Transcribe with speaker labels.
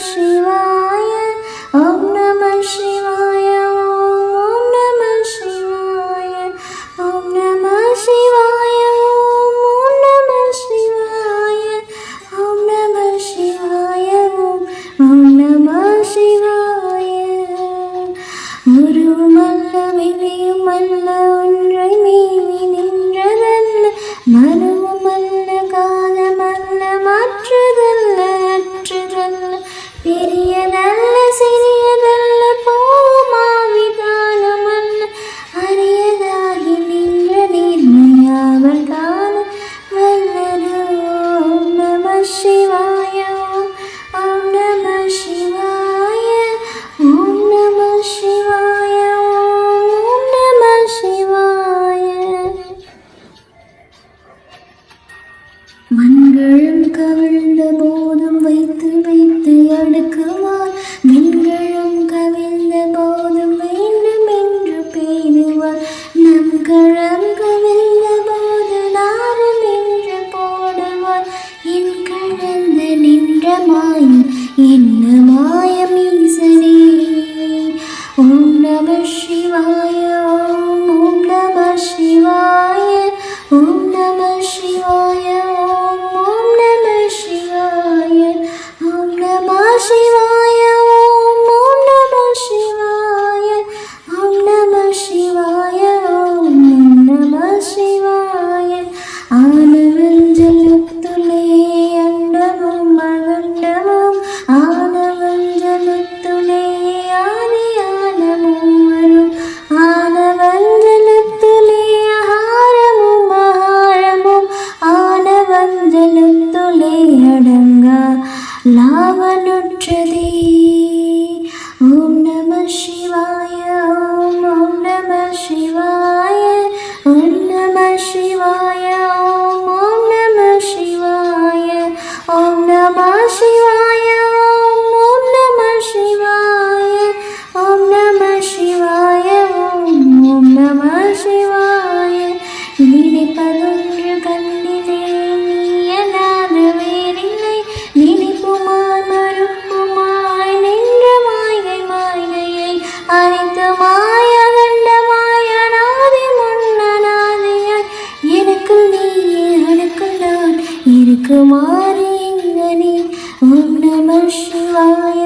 Speaker 1: சிவாய ஓம் நம சிவாய ஓம் நம சிவாய ஓம் நம சிவாய ஓம் நம சிவாய ஓம் நம சிவாய ஓம் நம சிவாய உருவமல்ல வினையுமல்ல ஒன்றை மீறி நின்றதல்ல மனமுமல்ல காலமல்ல மாற்றுதல்ல அற்றுதல்ல பெரியதல்ல சிறியதல்ல போமாவிதானமல்ல அரியதாகி நின்ற நீர்மையாவல் காண வல்லது ஓம் நம சிவாய ஓம் நம சிவாய ஓம் நம சிவாய ஓம் நம சிவாய மண்களும் கவிழ்ந்த போதும் வைத்து வைத்து அடுக்குவார் மின்களும் கவிழ்ந்த போதும் வேண்டும் என்று பேணுவார் நம் களம் கவிழ்ந்த போது நாரம் என்று போடுவார் என் கலந்த நின்ற மாயம் என்ன மாயம் ஈசனே ஓம் நம சிவாய ஓம் நம சிவாய ஓம் நம சிவாய ஓம் நம சிவாய ஓம் நம சிவாய ஓம் நம சிவாய ஓம் நம சிவாய ஓம் நம சிவாய ஆனவஞ்சலத்துலே அண்டமும் அகண்டமும் ஆனவஞ்சலத்துலே ஆதியானமும் வரும் ஆனவஞ்சலத்துலே ஆகாரமும் ஆகாரமும் ஆனவஞ்சலத்துலே அடங்கா லாவனுற்றதே ஓம் நம சிவாய ஓம் நம சிவாய ஓம் நம சிவாய ஓம் நம சிவாய ஓம் நம சிவாய ஓம் நம சிவாய ஓம் நம சிவாய ஓம் நம சிவாய நினைப்பதொன்று கண்ணிலே நீயலாத வேறில்லை நினைப்புமாய் மறுப்புமாய் நின்ற மாயை மாயையை அனைத்துமாய் அகண்டமாய் அனாதி முன்னனாதியாய் எனக்குள் நீயே எனக்குள் நான் இருக்குமாறு எங்கனே ஓம் நம சிவாய